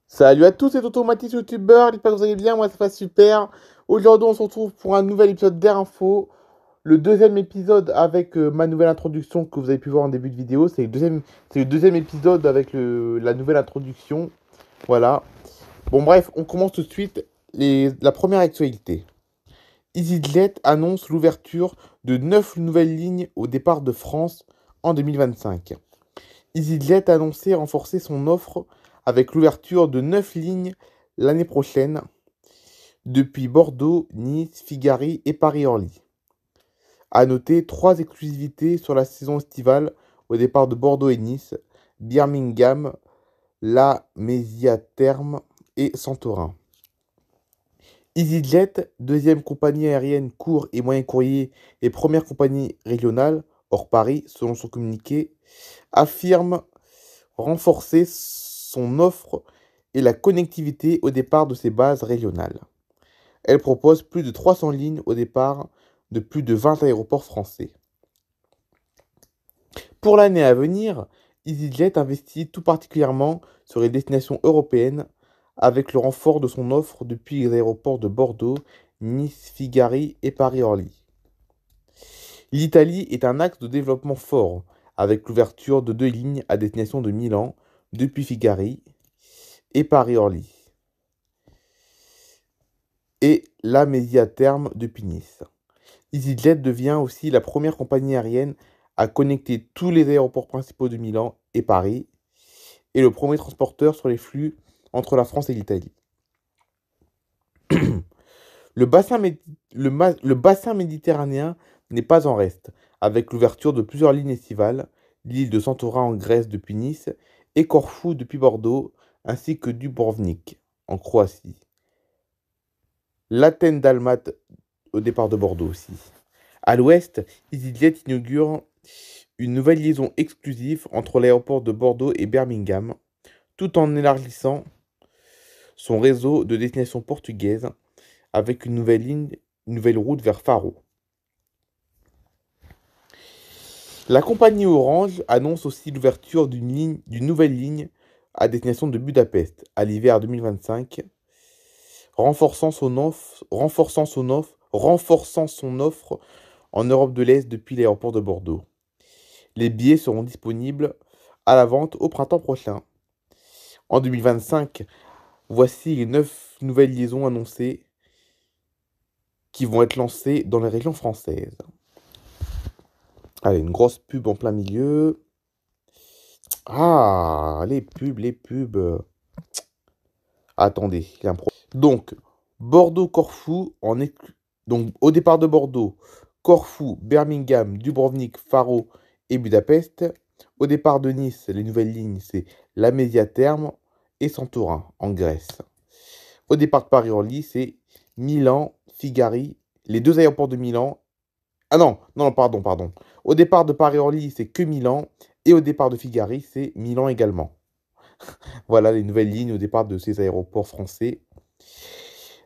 Salut à tous, c'est Tonton Mathis, youtubeur, j'espère que vous allez bien, moi ça va super. Aujourd'hui on se retrouve pour un nouvel épisode d'Air Info, le deuxième épisode avec ma nouvelle introduction que vous avez pu voir en début de vidéo. C'est le deuxième épisode avec la nouvelle introduction, voilà. Bon bref, on commence tout de suite la première actualité. EasyJet annonce l'ouverture de 9 nouvelles lignes au départ de France en 2025. EasyJet a annoncé renforcer son offre avec l'ouverture de 9 lignes l'année prochaine depuis Bordeaux, Nice, Figari et Paris-Orly. A noter 3 exclusivités sur la saison estivale au départ de Bordeaux et Nice, Birmingham, La Mésia Terme et Santorin. EasyJet, deuxième compagnie aérienne court et moyen courrier et première compagnie régionale, hors Paris, selon son communiqué, affirme renforcer son offre et la connectivité au départ de ses bases régionales. Elle propose plus de 300 lignes au départ de plus de 20 aéroports français. Pour l'année à venir, EasyJet investit tout particulièrement sur les destinations européennes avec le renfort de son offre depuis les aéroports de Bordeaux, Nice, Figari et Paris-Orly. L'Italie est un axe de développement fort, avec l'ouverture de 2 lignes à destination de Milan, depuis Figari, et Paris-Orly, et La Mésia Terme depuis Nice. EasyJet devient aussi la première compagnie aérienne à connecter tous les aéroports principaux de Milan et Paris, et le premier transporteur sur les flux entre la France et l'Italie. Le bassin méditerranéen n'est pas en reste, avec l'ouverture de plusieurs lignes estivales, l'île de Santorin en Grèce depuis Nice et Corfou depuis Bordeaux, ainsi que Dubrovnik en Croatie. l'Athènes Dalmate au départ de Bordeaux aussi. À l'ouest, EasyJet inaugure une nouvelle liaison exclusive entre l'aéroport de Bordeaux et Birmingham, tout en élargissant son réseau de destinations portugaises avec une nouvelle route vers Faro. La compagnie Orange annonce aussi l'ouverture d'une nouvelle ligne à destination de Budapest à l'hiver 2025, renforçant son offre en Europe de l'Est depuis l'aéroport de Bordeaux. Les billets seront disponibles à la vente au printemps prochain. En 2025, voici les 9 nouvelles liaisons annoncées qui vont être lancées dans les régions françaises. Allez, une grosse pub en plein milieu. Ah, les pubs. Attendez, il y a un problème. Donc, Bordeaux-Corfou, donc au départ de Bordeaux, Corfou, Birmingham, Dubrovnik, Faro et Budapest. Au départ de Nice, les nouvelles lignes, c'est La Mésia Terme et Santorin, en Grèce. Au départ de Paris-Orly, c'est Milan, Figari, les 2 aéroports de Milan. Ah non, pardon. Au départ de Paris-Orly, c'est que Milan. Et au départ de Figari, c'est Milan également. Voilà les nouvelles lignes au départ de ces aéroports français.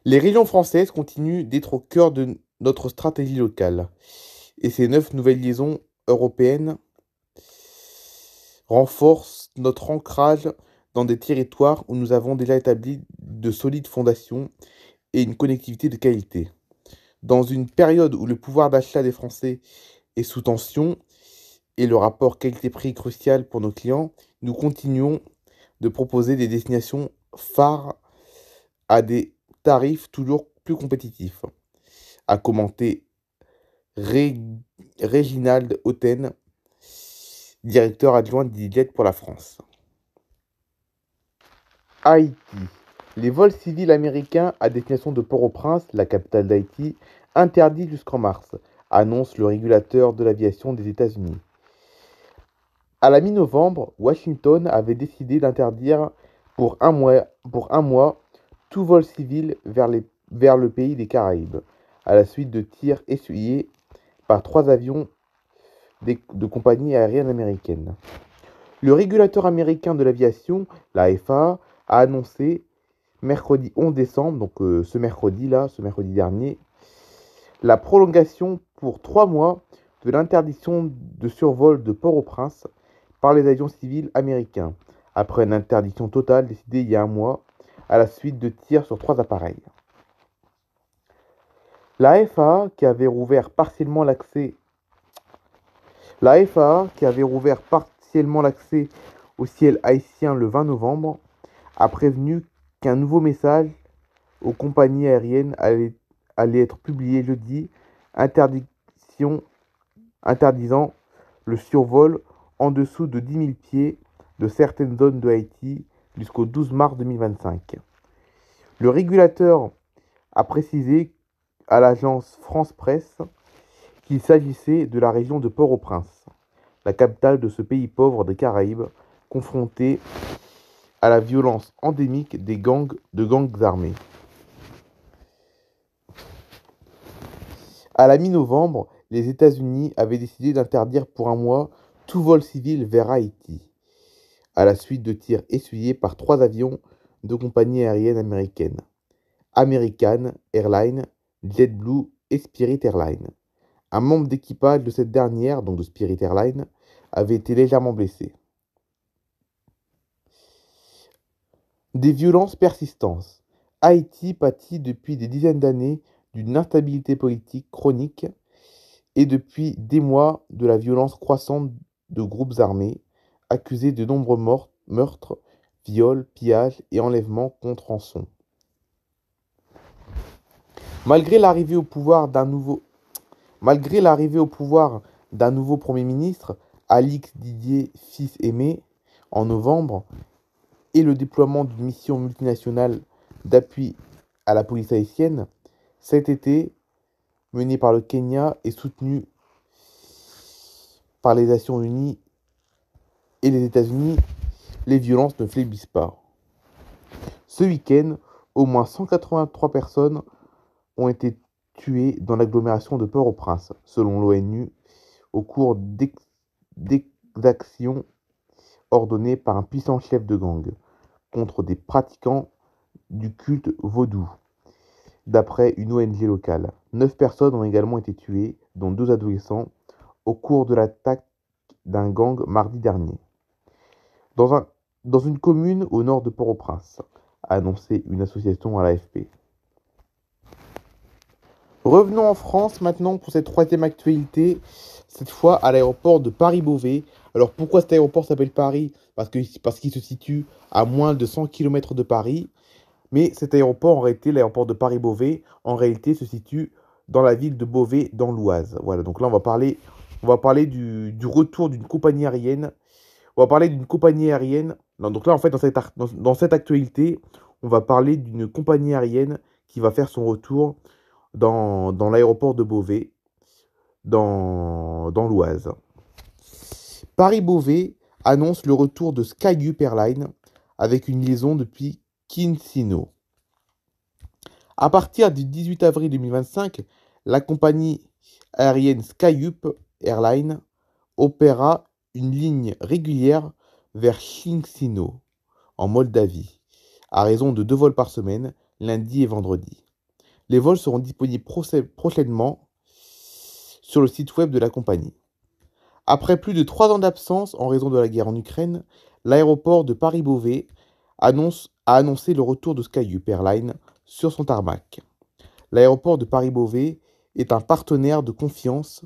Les régions françaises continuent d'être au cœur de notre stratégie locale. Et ces 9 nouvelles liaisons européennes renforcent notre ancrage dans des territoires où nous avons déjà établi de solides fondations et une connectivité de qualité. Dans une période où le pouvoir d'achat des Français est sous tension et le rapport qualité-prix crucial pour nos clients, nous continuons de proposer des destinations phares à des tarifs toujours plus compétitifs, a commenté Réginald Hotten, directeur adjoint d'EasyJet pour la France. Haïti. Les vols civils américains à destination de Port-au-Prince, la capitale d'Haïti, interdits jusqu'en mars, annonce le régulateur de l'aviation des États-Unis. À la mi-novembre, Washington avait décidé d'interdire pour un mois tout vol civil vers le pays des Caraïbes, à la suite de tirs essuyés par 3 avions de compagnies aériennes américaines. Le régulateur américain de l'aviation, la FAA, a annoncé mercredi 11 décembre, donc ce mercredi dernier, la prolongation pour 3 mois de l'interdiction de survol de Port-au-Prince par les avions civils américains, après une interdiction totale décidée il y a un mois à la suite de tirs sur 3 appareils. La FAA, qui avait rouvert partiellement l'accès La FAA, qui avait rouvert partiellement l'accès au ciel haïtien le 20 novembre, a prévenu qu'un nouveau message aux compagnies aériennes allait être publié jeudi, interdiction, interdisant le survol en dessous de 10 000 pieds de certaines zones de Haïti jusqu'au 12 mars 2025. Le régulateur a précisé à l'agence France Presse qu'il s'agissait de la région de Port-au-Prince, la capitale de ce pays pauvre des Caraïbes, confronté à la violence endémique des gangs armés. À la mi-novembre, les États-Unis avaient décidé d'interdire pour un mois tout vol civil vers Haïti, à la suite de tirs essuyés par 3 avions de compagnies aériennes américaines, American Airlines, JetBlue et Spirit Airlines. Un membre d'équipage de cette dernière, donc de Spirit Airlines, avait été légèrement blessé. Des violences persistantes. Haïti pâtit depuis des dizaines d'années d'une instabilité politique chronique et depuis des mois de la violence croissante de groupes armés accusés de nombreux meurtres, viols, pillages et enlèvements contre rançon. Malgré l'arrivée au pouvoir d'un nouveau Premier ministre, Alix Didier Fils-Aimé, en novembre, et le déploiement d'une mission multinationale d'appui à la police haïtienne, cet été, menée par le Kenya et soutenue par les Nations Unies et les États-Unis, les violences ne faiblissent pas. Ce week-end, au moins 183 personnes ont été tuées dans l'agglomération de Port-au-Prince, selon l'ONU, au cours d'exactions ordonnées par un puissant chef de gang contre des pratiquants du culte vaudou. D'après une ONG locale, 9 personnes ont également été tuées, dont 2 adolescents, au cours de l'attaque d'un gang mardi dernier. Dans une commune au nord de Port-au-Prince, a annoncé une association à l'AFP. Revenons en France maintenant pour cette troisième actualité, cette fois à l'aéroport de Paris-Beauvais. Alors pourquoi cet aéroport s'appelle Paris? Parce qu'il se situe à moins de 100 km de Paris. Mais cet aéroport, en réalité, l'aéroport de Paris-Beauvais, en réalité se situe dans la ville de Beauvais, dans l'Oise. Voilà, donc là on va parler du retour d'une compagnie aérienne. On va parler d'une compagnie aérienne. Non, donc là, en fait, dans cette actualité, on va parler d'une compagnie aérienne qui va faire son retour dans l'aéroport de Beauvais, dans l'Oise. Paris-Beauvais annonce le retour de Skyup Airlines avec une liaison depuis Kinsino. À partir du 18 avril 2025, la compagnie aérienne Skyup Airlines opérera une ligne régulière vers Chisinau, en Moldavie, à raison de 2 vols par semaine, lundi et vendredi. Les vols seront disponibles prochainement sur le site web de la compagnie. Après plus de 3 ans d'absence en raison de la guerre en Ukraine, l'aéroport de Paris-Beauvais a annoncé le retour de Skyup Airlines sur son tarmac. L'aéroport de Paris-Beauvais est un partenaire de confiance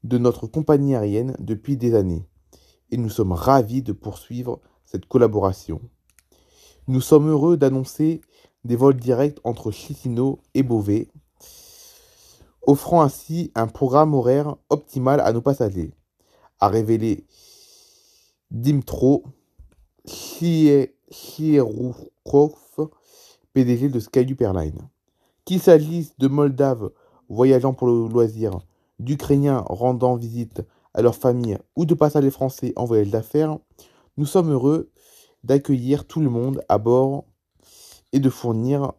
de notre compagnie aérienne depuis des années et nous sommes ravis de poursuivre cette collaboration. Nous sommes heureux d'annoncer des vols directs entre Chisinau et Beauvais, offrant ainsi un programme horaire optimal à nos passagers, a révélé Dmytro Chieroukov, PDG de Skyup Airlines. Qu'il s'agisse de Moldaves voyageant pour le loisir, d'Ukrainiens rendant visite à leur famille ou de passagers français en voyage d'affaires, nous sommes heureux d'accueillir tout le monde à bord et de fournir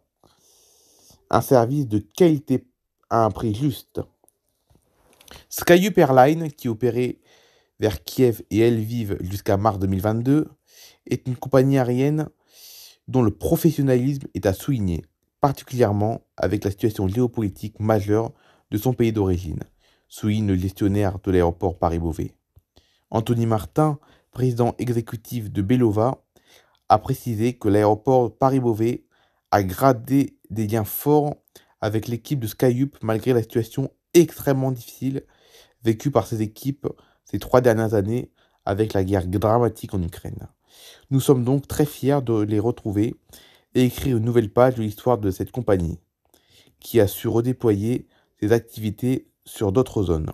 un service de qualité à un prix juste. Skyup Airlines, qui opérait vers Kiev et Lviv jusqu'à mars 2022, est une compagnie aérienne dont le professionnalisme est à souligner, particulièrement avec la situation géopolitique majeure de son pays d'origine, souligne le gestionnaire de l'aéroport Paris-Beauvais. Anthony Martin, président exécutif de Belova, a précisé que l'aéroport Paris-Beauvais a gradé des liens forts avec l'équipe de Skyup malgré la situation extrêmement difficile vécue par ces équipes ces 3 dernières années avec la guerre dramatique en Ukraine. Nous sommes donc très fiers de les retrouver et écrire une nouvelle page de l'histoire de cette compagnie, qui a su redéployer ses activités sur d'autres zones.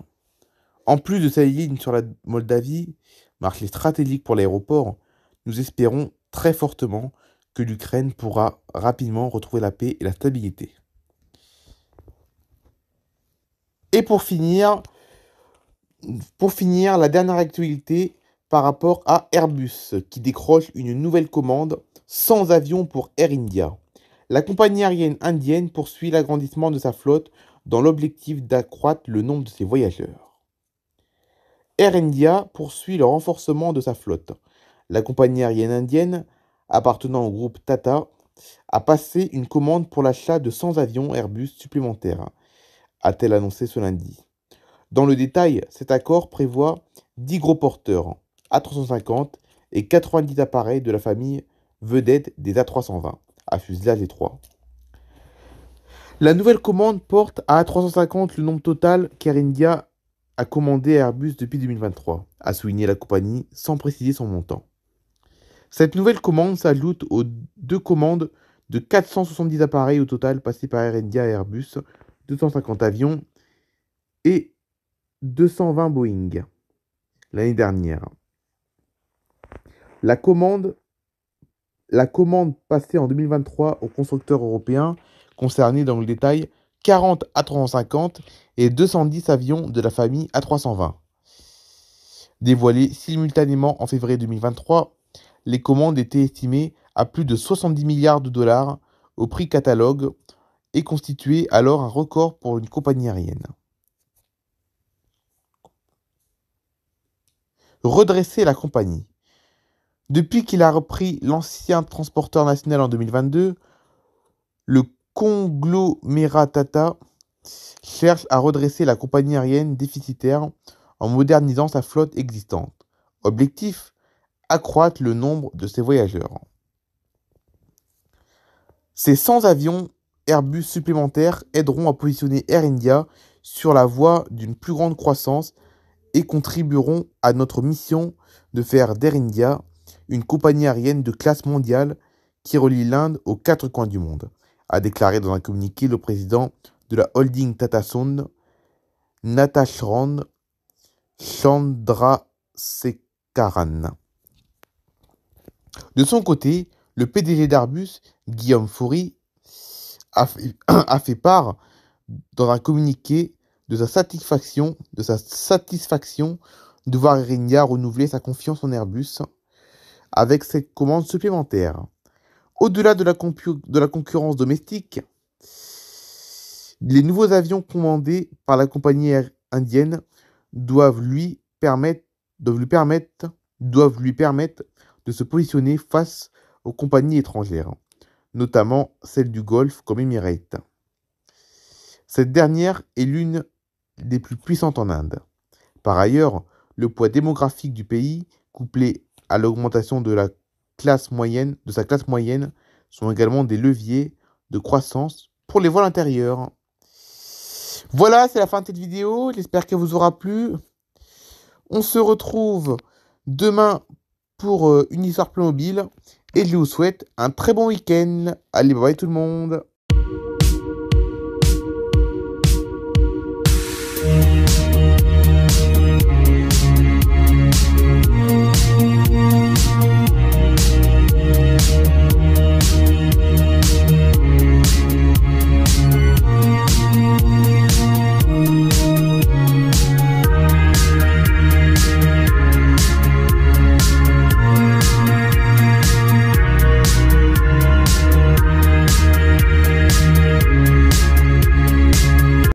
En plus de sa ligne sur la Moldavie, marché stratégique pour l'aéroport, nous espérons très fortement que l'Ukraine pourra rapidement retrouver la paix et la stabilité. Et pour finir, la dernière actualité par rapport à Airbus, qui décroche une nouvelle commande sans avion pour Air India. La compagnie aérienne indienne poursuit l'agrandissement de sa flotte dans l'objectif d'accroître le nombre de ses voyageurs. Air India poursuit le renforcement de sa flotte. La compagnie aérienne indienne, appartenant au groupe Tata, a passé une commande pour l'achat de 100 avions Airbus supplémentaires, a-t-elle annoncé ce lundi. Dans le détail, cet accord prévoit 10 gros porteurs A350 et 90 appareils de la famille vedette des A320 à fuselage étroit. La nouvelle commande porte à A350 le nombre total qu'Air India a commandé à Airbus depuis 2023, a souligné la compagnie sans préciser son montant. Cette nouvelle commande s'ajoute aux 2 commandes de 470 appareils au total passés par Air India et Airbus, 250 avions et 220 Boeing l'année dernière. La commande passée en 2023 aux constructeurs européens concernait dans le détail 40 A350 et 210 avions de la famille A320. Dévoilées simultanément en février 2023, les commandes étaient estimées à plus de 70 milliards de dollars au prix catalogue et constituaient alors un record pour une compagnie aérienne. Redresser la compagnie. Depuis qu'il a repris l'ancien transporteur national en 2022, le conglomérat Tata cherche à redresser la compagnie aérienne déficitaire en modernisant sa flotte existante. Objectif, accroître le nombre de ses voyageurs. Ces 100 avions Airbus supplémentaires aideront à positionner Air India sur la voie d'une plus grande croissance et contribueront à notre mission de faire d'Air India une compagnie aérienne de classe mondiale qui relie l'Inde aux 4 coins du monde, a déclaré dans un communiqué le président de la holding Tata Sons, Natashran Chandrasekaran. De son côté, le PDG d'Airbus, Guillaume Faury, a fait part dans un communiqué de sa satisfaction de voir Air India renouveler sa confiance en Airbus avec cette commande supplémentaire. Au-delà de la concurrence domestique, les nouveaux avions commandés par la compagnie indienne doivent lui permettre de se positionner face aux compagnies étrangères, notamment celles du Golfe comme Emirates. Cette dernière est l'une des plus puissantes en Inde. Par ailleurs, le poids démographique du pays, couplé à l'augmentation de sa classe moyenne, sont également des leviers de croissance pour les vols intérieurs. Voilà, c'est la fin de cette vidéo. J'espère qu'elle vous aura plu. On se retrouve demain pour une histoire Playmobil. Et je vous souhaite un très bon week-end. Allez, bye bye tout le monde.